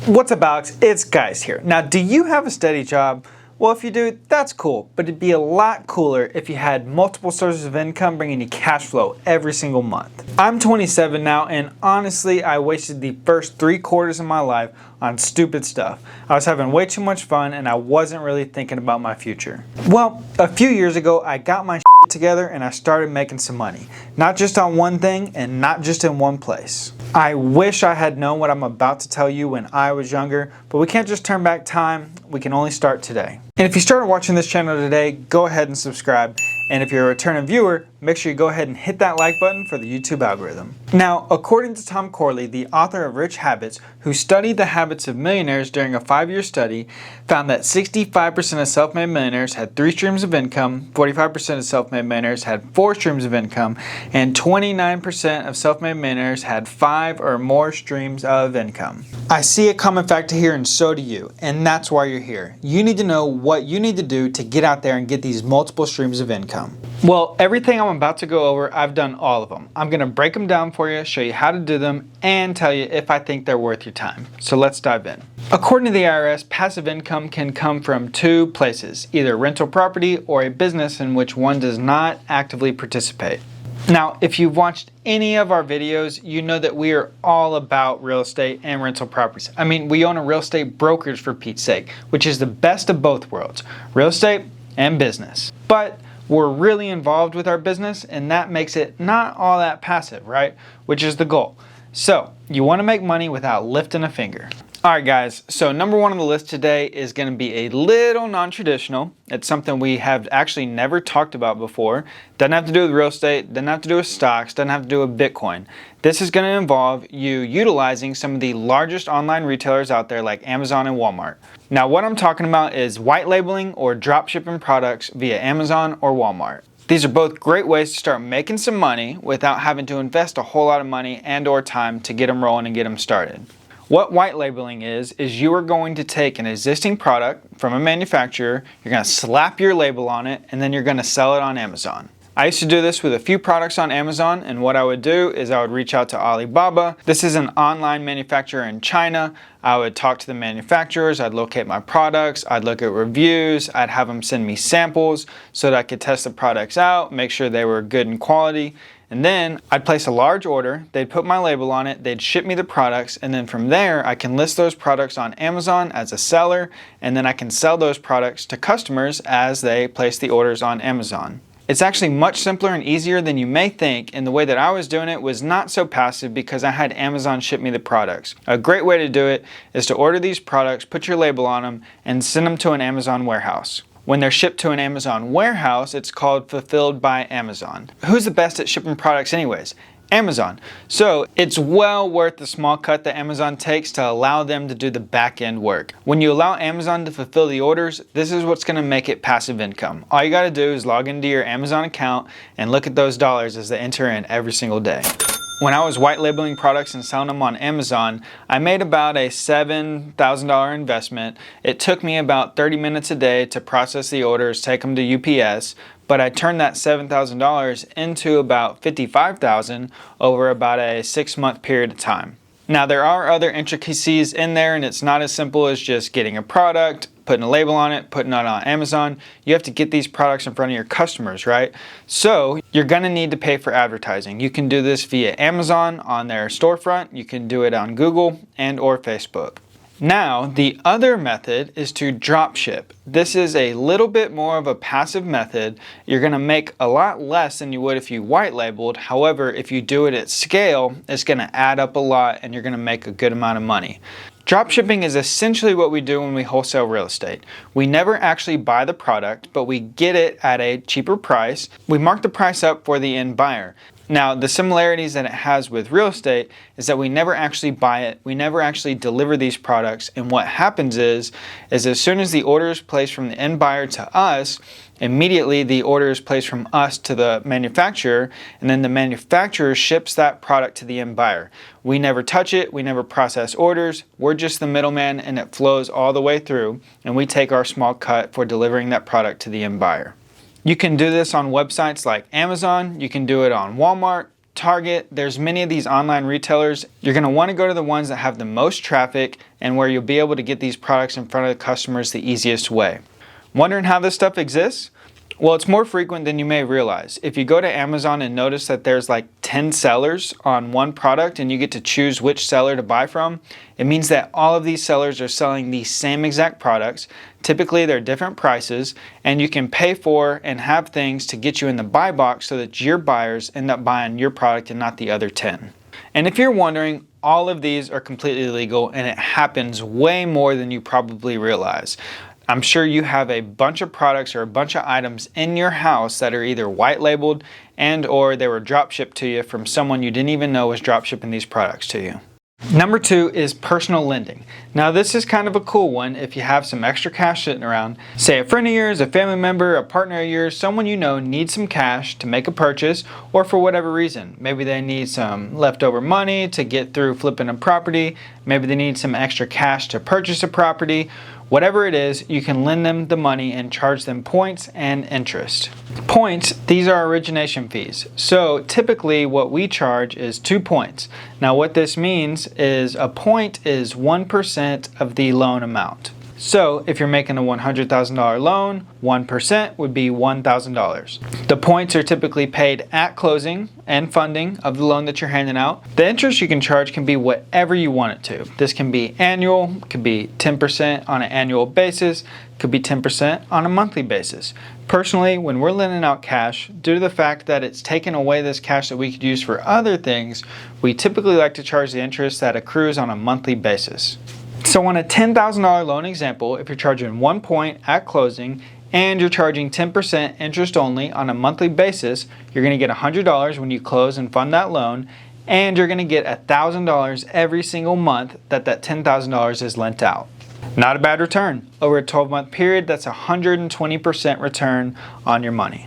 What's up, Alex? It's Guys here. Now, do you have a steady job? Well, if you do, that's cool, but it'd be a lot cooler if you had multiple sources of income bringing you cash flow every single month. I'm 27 now, and honestly, I wasted the first 3/4 of my life on stupid stuff. I was having way too much fun, and I wasn't really thinking about my future. Well, a few years ago, I got my together and I started making some money. Not just on one thing and not just in one place. I wish I had known what I'm about to tell you when I was younger, but we can't just turn back time, we can only start today. And if you started watching this channel today, go ahead and subscribe. And if you're a returning viewer, make sure you go ahead and hit that like button for the YouTube algorithm. Now, according to Tom Corley, the author of Rich Habits, who studied the habits of millionaires during a 5-year study, found that 65% of self-made millionaires had 3 streams of income, 45% of self-made millionaires had 4 streams of income, and 29% of self-made millionaires had 5 or more streams of income. I see a common factor here, and so do you, and that's why you're here. You need to know what you need to do to get out there and get these multiple streams of income. Well, everything I'm about to go over, I've done all of them. I'm going to break them down for you, show you how to do them, and tell you if I think they're worth your time. So let's dive in. According to the IRS, passive income can come from 2 places, either rental property or a business in which one does not actively participate. Now, if you've watched any of our videos, you know that we are all about real estate and rental properties. I mean, we own a real estate brokerage, for Pete's sake, which is the best of both worlds, real estate and business. But we're really involved with our business, and that makes it not all that passive, right? Which is the goal. So you want to make money without lifting a finger. Alright guys, so number 1 on the list today is going to be a little non-traditional. It's something we have actually never talked about before. Doesn't have to do with real estate, doesn't have to do with stocks, doesn't have to do with Bitcoin. This is going to involve you utilizing some of the largest online retailers out there like Amazon and Walmart. Now what I'm talking about is white labeling or drop shipping products via Amazon or Walmart. These are both great ways to start making some money without having to invest a whole lot of money and or time to get them rolling and get them started. What white labeling is you are going to take an existing product from a manufacturer, you're going to slap your label on it, and then you're going to sell it on Amazon. I used to do this with a few products on Amazon, and what I would do is I would reach out to Alibaba. This is an online manufacturer in China. I would talk to the manufacturers, I'd locate my products, I'd look at reviews, I'd have them send me samples so that I could test the products out, make sure they were good in quality. And then I'd place a large order, they'd put my label on it, they'd ship me the products, and then from there I can list those products on Amazon as a seller, and then I can sell those products to customers as they place the orders on Amazon. It's actually much simpler and easier than you may think, and the way that I was doing it was not so passive because I had Amazon ship me the products. A great way to do it is to order these products, put your label on them, and send them to an Amazon warehouse. When they're shipped to an Amazon warehouse, it's called Fulfilled by Amazon. Who's the best at shipping products anyways? Amazon. So it's well worth the small cut that Amazon takes to allow them to do the back end work. When you allow Amazon to fulfill the orders, this is what's going to make it passive income. All you got to do is log into your Amazon account and look at those dollars as they enter in every single day. When I was white labeling products and selling them on Amazon, I made about a $7,000 investment. It took me about 30 minutes a day to process the orders, take them to UPS, but I turned that $7,000 into about $55,000 over about a 6-month period of time. Now there are other intricacies in there, and it's not as simple as just getting a product, putting a label on it, putting it on Amazon. You have to get these products in front of your customers, right? So you're gonna need to pay for advertising. You can do this via Amazon on their storefront. You can do it on Google and or Facebook. Now, the other method is to drop ship. This is a little bit more of a passive method. You're gonna make a lot less than you would if you white labeled. However, if you do it at scale, it's gonna add up a lot and you're gonna make a good amount of money. Dropshipping is essentially what we do when we wholesale real estate. We never actually buy the product, but we get it at a cheaper price. We mark the price up for the end buyer. Now, the similarities that it has with real estate is that we never actually buy it, we never actually deliver these products, and what happens is as soon as the order is placed from the end buyer to us, immediately the order is placed from us to the manufacturer, and then the manufacturer ships that product to the end buyer. We never touch it, we never process orders, we're just the middleman, and it flows all the way through, and we take our small cut for delivering that product to the end buyer. You can do this on websites like Amazon, you can do it on Walmart, Target, there's many of these online retailers. You're going to want to go to the ones that have the most traffic and where you'll be able to get these products in front of the customers the easiest way. Wondering how this stuff exists? Well, it's more frequent than you may realize. If you go to Amazon and notice that there's like 10 sellers on one product and you get to choose which seller to buy from, it means that all of these sellers are selling the same exact products. Typically, they're different prices, and you can pay for and have things to get you in the buy box so that your buyers end up buying your product and not the other 10. And if you're wondering, all of these are completely legal and it happens way more than you probably realize. I'm sure you have a bunch of products or a bunch of items in your house that are either white labeled and or they were drop shipped to you from someone you didn't even know was drop shipping these products to you. Number 2 is personal lending. Now this is kind of a cool one if you have some extra cash sitting around. Say a friend of yours, a family member, a partner of yours, someone you know needs some cash to make a purchase or for whatever reason. Maybe they need some leftover money to get through flipping a property. Maybe they need some extra cash to purchase a property. Whatever it is, you can lend them the money and charge them points and interest. Points, these are origination fees. So typically what we charge is 2 points. Now what this means is a point is 1% of the loan amount. So if you're making a $100,000 loan, 1% would be $1,000. The points are typically paid at closing and funding of the loan that you're handing out. The interest you can charge can be whatever you want it to. This can be annual, could be 10% on an annual basis, could be 10% on a monthly basis. Personally, when we're lending out cash, due to the fact that it's taken away this cash that we could use for other things, we typically like to charge the interest that accrues on a monthly basis. So on a $10,000 loan example, if you're charging 1 point at closing and you're charging 10% interest only on a monthly basis, you're going to get $100 when you close and fund that loan, and you're going to get $1,000 every single month that $10,000 is lent out. Not a bad return. Over a 12-month period, that's 120% return on your money.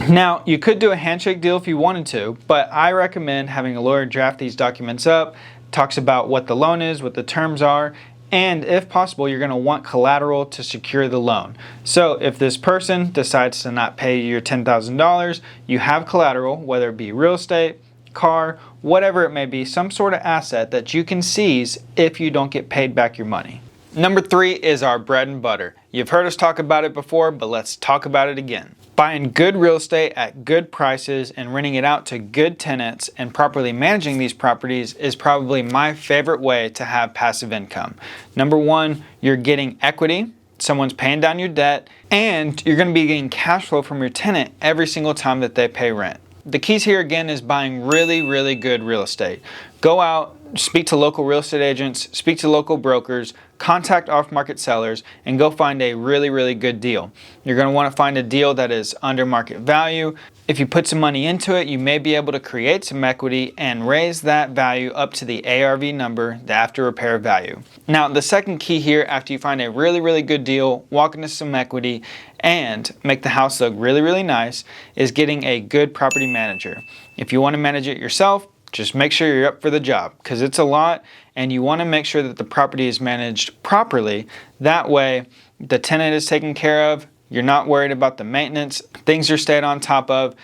Now, you could do a handshake deal if you wanted to, but I recommend having a lawyer draft these documents up, talks about what the loan is, what the terms are, and if possible, you're going to want collateral to secure the loan. So if this person decides to not pay you your $10,000, you have collateral, whether it be real estate, car, whatever it may be, some sort of asset that you can seize if you don't get paid back your money. Number 3 is our bread and butter. You've heard us talk about it before, but let's talk about it again. Buying good real estate at good prices and renting it out to good tenants and properly managing these properties is probably my favorite way to have passive income. Number 1, you're getting equity, someone's paying down your debt, and you're going to be getting cash flow from your tenant every single time that they pay rent. The keys here again is buying really good real estate. Go out, speak to local real estate agents, speak to local brokers, contact off-market sellers, and go find a really good deal. You're going to want to find a deal that is under market value. If you put some money into it, you may be able to create some equity and raise that value up to the ARV number, the after repair value. Now, the second key here, after you find a really good deal, walk into some equity, and make the house look really nice, is getting a good property manager. If you want to manage it yourself, just make sure you're up for the job, because it's a lot and you want to make sure that the property is managed properly. That way the tenant is taken care of, you're not worried about the maintenance, things are stayed on top of,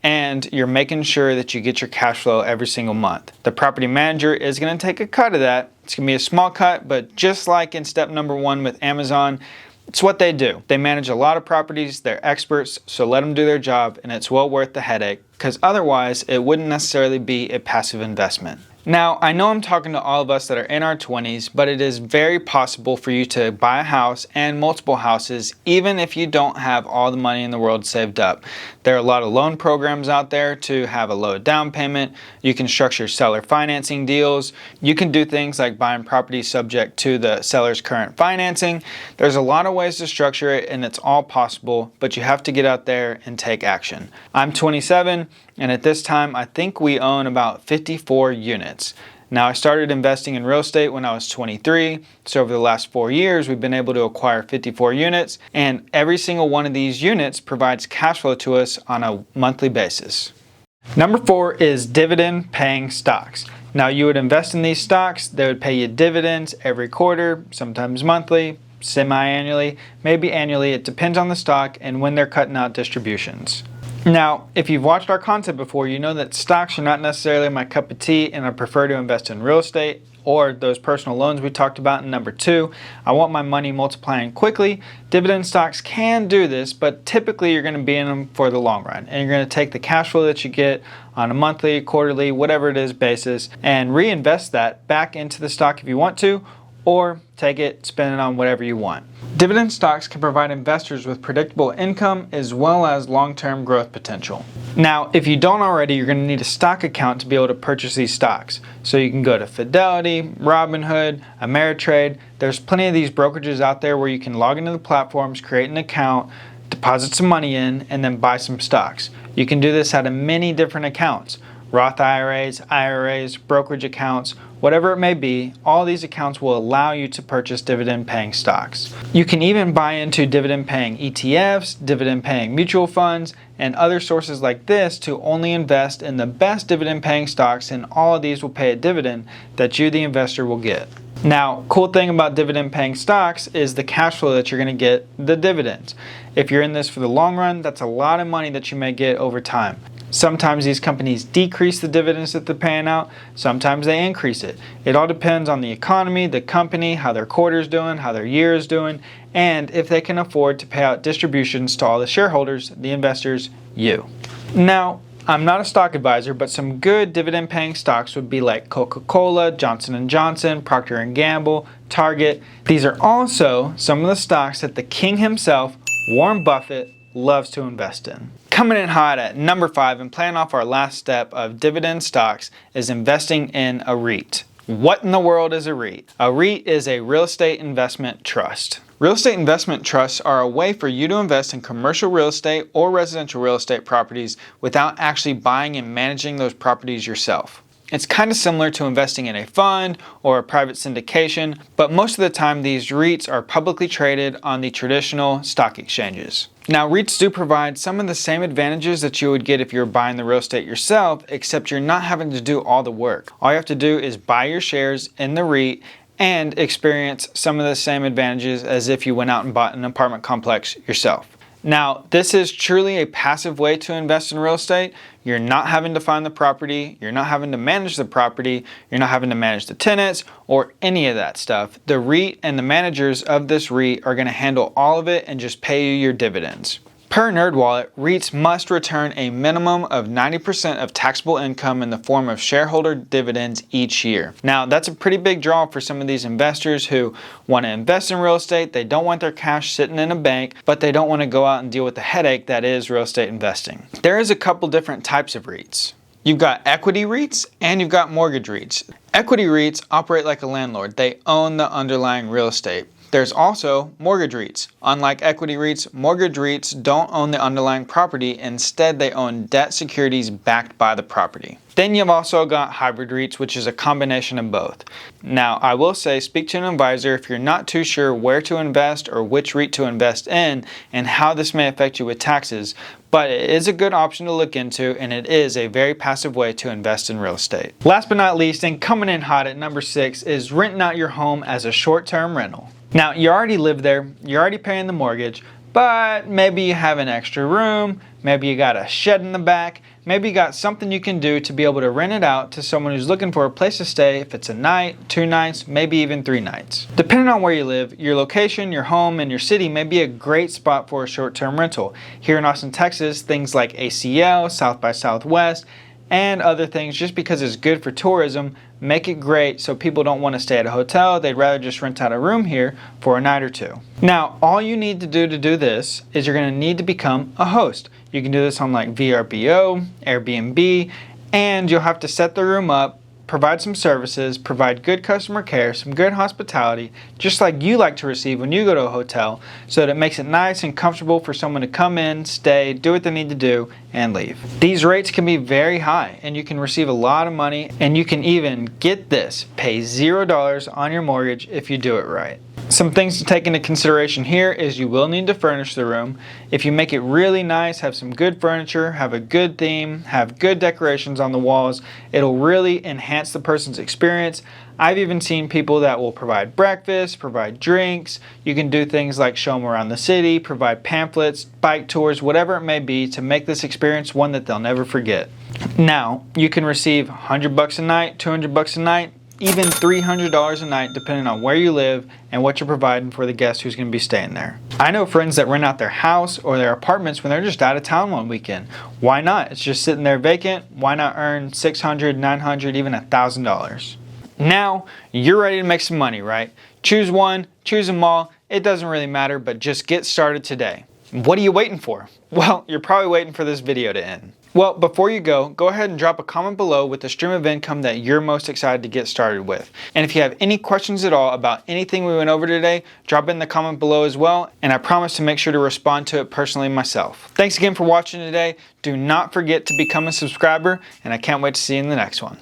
and you're making sure that you get your cash flow every single month. The property manager is going to take a cut of that. It's going to be a small cut, but just like in step number 1 with Amazon, it's what they do. They manage a lot of properties, they're experts, so let them do their job, and it's well worth the headache, because otherwise it wouldn't necessarily be a passive investment. Now, I know I'm talking to all of us that are in our 20s, but it is very possible for you to buy a house and multiple houses even if you don't have all the money in the world saved up. There are a lot of loan programs out there to have a low down payment. You can structure seller financing deals. You can do things like buying properties subject to the seller's current financing. There's a lot of ways to structure it, and it's all possible, but you have to get out there and take action. I'm 27, and at this time, I think we own about 54 units. Now, I started investing in real estate when I was 23, so over the last 4 years, we've been able to acquire 54 units, and every single one of these units provides cash flow to us on a monthly basis. Number 4 is dividend paying stocks. Now, you would invest in these stocks, they would pay you dividends every quarter, sometimes monthly, semi-annually, maybe annually. It depends on the stock and when they're cutting out distributions. Now, if you've watched our content before, you know that stocks are not necessarily my cup of tea, and I prefer to invest in real estate or those personal loans we talked about in number 2. I want my money multiplying quickly. Dividend stocks can do this, but typically you're going to be in them for the long run, and you're going to take the cash flow that you get on a monthly, quarterly, whatever it is basis, and reinvest that back into the stock if you want to, or take it, spend it on whatever you want. Dividend stocks can provide investors with predictable income as well as long-term growth potential. Now, if you don't already, you're going to need a stock account to be able to purchase these stocks. So you can go to Fidelity, Robinhood, Ameritrade. There's plenty of these brokerages out there where you can log into the platforms, create an account, deposit some money in, and then buy some stocks. You can do this out of many different accounts. Roth IRAs, brokerage accounts, whatever it may be, all these accounts will allow you to purchase dividend-paying stocks. You can even buy into dividend-paying ETFs, dividend-paying mutual funds, and other sources like this to only invest in the best dividend-paying stocks, and all of these will pay a dividend that you, the investor, will get. Now, cool thing about dividend-paying stocks is the cash flow that you're going to get, the dividends. If you're in this for the long run, that's a lot of money that you may get over time. Sometimes these companies decrease the dividends that they're paying out, sometimes they increase it. It all depends on the economy, the company, how their quarter's doing, how their year is doing, and if they can afford to pay out distributions to all the shareholders, the investors, you. Now, I'm not a stock advisor, but some good dividend-paying stocks would be like Coca-Cola, Johnson & Johnson, Procter & Gamble, Target. These are also some of the stocks that the king himself, Warren Buffett, loves to invest in. Coming in hot at number 5 and playing off our last step of dividend stocks is investing in a REIT. What in the world is a REIT? A REIT is a real estate investment trust. Real estate investment trusts are a way for you to invest in commercial real estate or residential real estate properties without actually buying and managing those properties yourself. It's kind of similar to investing in a fund or a private syndication, but most of the time these REITs are publicly traded on the traditional stock exchanges. Now, REITs do provide some of the same advantages that you would get if you were buying the real estate yourself, except you're not having to do all the work. All you have to do is buy your shares in the REIT and experience some of the same advantages as if you went out and bought an apartment complex yourself. Now, this is truly a passive way to invest in real estate. You're not having to find the property, you're not having to manage the property, you're not having to manage the tenants or any of that stuff. The REIT and the managers of this REIT are going to handle all of it and just pay you your dividends. Per NerdWallet, REITs must return a minimum of 90% of taxable income in the form of shareholder dividends each year. Now, that's a pretty big draw for some of these investors who want to invest in real estate. They don't want their cash sitting in a bank, but they don't want to go out and deal with the headache that is real estate investing. There is a couple different types of REITs. You've got equity REITs and you've got mortgage REITs. Equity REITs operate like a landlord. They own the underlying real estate. There's also mortgage REITs. Unlike equity REITs, mortgage REITs don't own the underlying property. Instead, they own debt securities backed by the property. Then you've also got hybrid REITs, which is a combination of both. Now, I will say, speak to an advisor if you're not too sure where to invest or which REIT to invest in and how this may affect you with taxes, but it is a good option to look into, and it is a very passive way to invest in real estate. Last but not least, and coming in hot at number 6, is renting out your home as a short-term rental. Now, you already live there, you're already paying the mortgage, but maybe you have an extra room, maybe you got a shed in the back, maybe you got something you can do to be able to rent it out to someone who's looking for a place to stay if it's a night, 2 nights, maybe even 3 nights. Depending on where you live, your location, your home, and your city may be a great spot for a short-term rental. Here in Austin, Texas, things like ACL, South by Southwest, and other things, just because it's good for tourism, make it great so people don't want to stay at a hotel. They'd rather just rent out a room here for a night or 2. Now, all you need to do this is you're going to need to become a host. You can do this on like VRBO, Airbnb, and you'll have to set the room up, provide some services, provide good customer care, some good hospitality, just like you like to receive when you go to a hotel, so that it makes it nice and comfortable for someone to come in, stay, do what they need to do, and leave. These rates can be very high, and you can receive a lot of money, and you can even, get this, pay $0 on your mortgage if you do it right. Some things to take into consideration here is you will need to furnish the room. If you make it really nice, have some good furniture, have a good theme, have good decorations on the walls, it'll really enhance the person's experience. I've even seen people that will provide breakfast, provide drinks. You can do things like show them around the city, provide pamphlets, bike tours, whatever it may be to make this experience one that they'll never forget. Now, you can receive $100 a night, $200 a night, even $300 a night depending on where you live and what you're providing for the guest who's going to be staying there. I know friends that rent out their house or their apartments when they're just out of town one weekend. Why not? It's just sitting there vacant. Why not earn $600, $900, even $1,000? Now you're ready to make some money, right? Choose one, choose them all. It doesn't really matter, but just get started today. What are you waiting for? Well, you're probably waiting for this video to end. Well, before you go ahead and drop a comment below with the stream of income that you're most excited to get started with. And if you have any questions at all about anything we went over today, drop it in the comment below as well, and I promise to make sure to respond to it personally myself. Thanks again for watching today. Do not forget to become a subscriber, and I can't wait to see you in the next one.